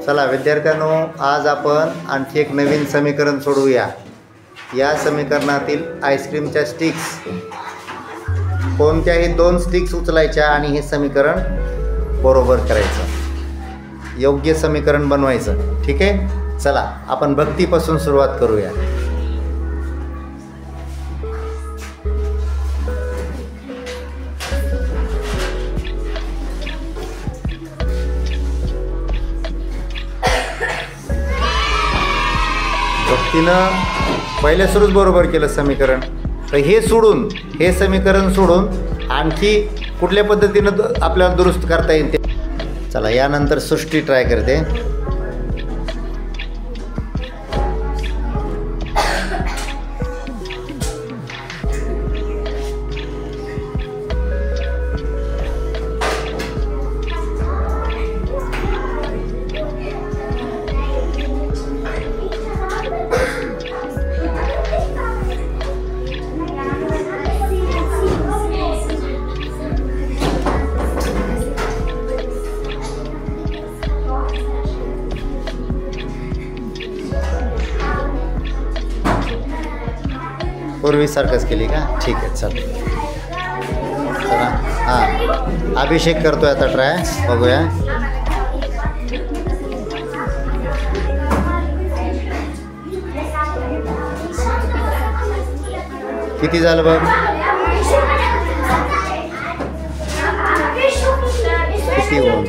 चला विद्यार्थ्यांनो, आज आपण आणखी एक नवीन समीकरण सोडवूया। या समीकरणातील आईस्क्रीमच्या स्टिक्स, कोणत्याही 2 स्टिक्स उचलायच्या आणि हे समीकरण बरोबर करायचं, योग्य समीकरण बनवायचं। ठीक आहे, चला आपण भक्तीपासून सुरुवात करूया। भक्तीनं पहिल्या सुरूच बरोबर केलं समीकरण, तर हे समीकरण सोडून आणखी कुठल्या पद्धतीनं आपल्याला दुरुस्त करता येईल ते। चला यानंतर सृष्टी ट्राय करते। पूर्वीसारखंच केली का? ठीक आहे, चला हां अभिषेक करतोय आता, ट्राय बघूया। किती झालं बघ? किती होऊन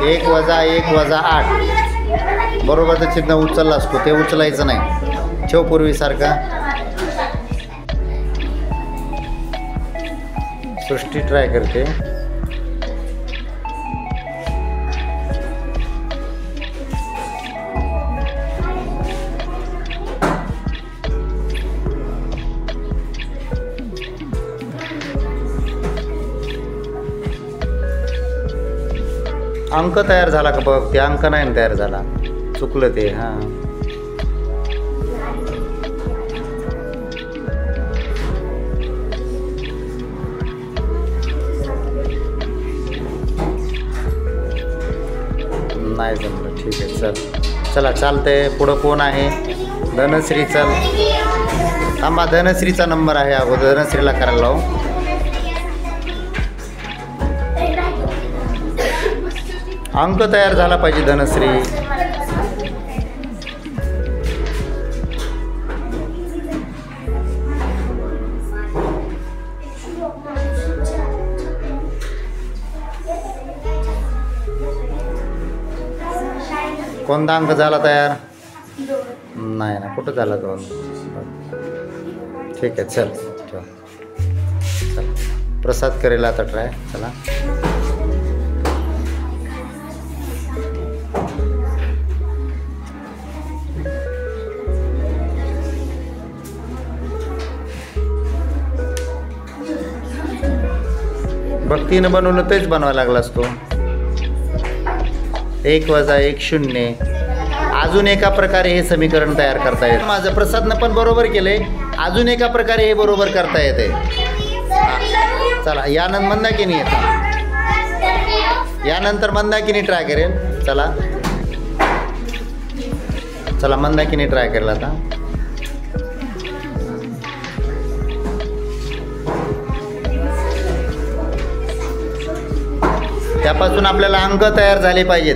1 वजा 1 वजा 8 बरोबरचं चिन्ह उचललं असतो, ते उचलायचं नाही, ठेव पूर्वीसारखा। सृष्टी ट्राय करते। अंक तयार झाला का बघ? ते अंक नाही तयार झाला, चुकलं ते। हां नाही जमलं, ठीक आहे, चला चालतंय। पुढं कोण आहे? धनश्री। चल थांबा, धनश्रीचा नंबर आहे अगोदर, धनश्रीला करायला लावू। अंक तयार झाला पाहिजे धनश्री। कोणता अंक झाला तयार? नाही ना, कुठं झाला 2? ठीक आहे, चल ठेव। चल प्रसाद करेल आता ट्राय। चला भक्तीनं बनवलं तेच बनवायला लागला असतो। 1 वजा 1 0। अजून एका प्रकारे हे समीकरण तयार करता येते। माझं प्रसादनं पण बरोबर केले, अजून एका प्रकारे हे बरोबर करता येते। चला यानंतर मंदाकिनी येते, यानंतर मंदाकिनी ट्राय करेल। चला मंदाकिनी ट्राय करेल आता। त्यापासून आपल्याला अंक तयार झाले पाहिजेत।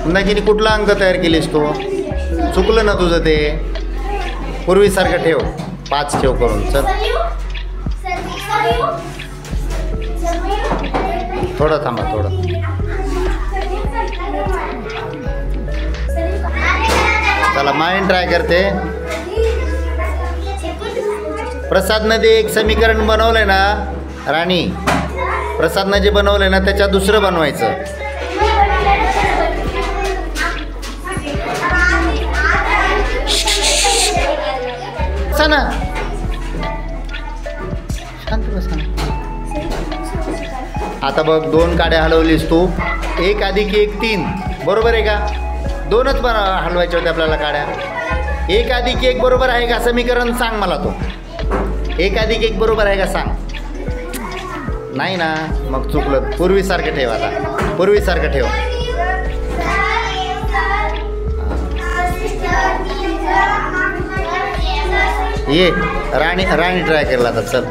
मंदाकिनी कुठला अंक तयार केलीस तू? चुकलं ना तुझं ते, पूर्वीसारखं ठेव, 5 ठेव करून। चल थोडं थांबा, थोडं। चला माइंड ट्राय करते। प्रसादनं जे एक समीकरण बनवलंय ना राणी, प्रसादनं जे बनवलंय ना त्याच्यात दुसरं बनवायचं। ना शांत बस ना। आता बघ 2 काड्या हलवलीस तू, 1 अधिक 1 3 बरोबर आहे का? 2च हलवायचे होते आपल्याला काड्या. 1 अधिक 1 बरोबर आहे का? समीकरण सांग मला तो. 1 अधिक 1 बरोबर आहे का सांग. नाही ना, मग चुकलं. पूर्वीसारखं ठेव आता, पूर्वीसारखं ठेव. ये राणी ट्राय केला आता. चल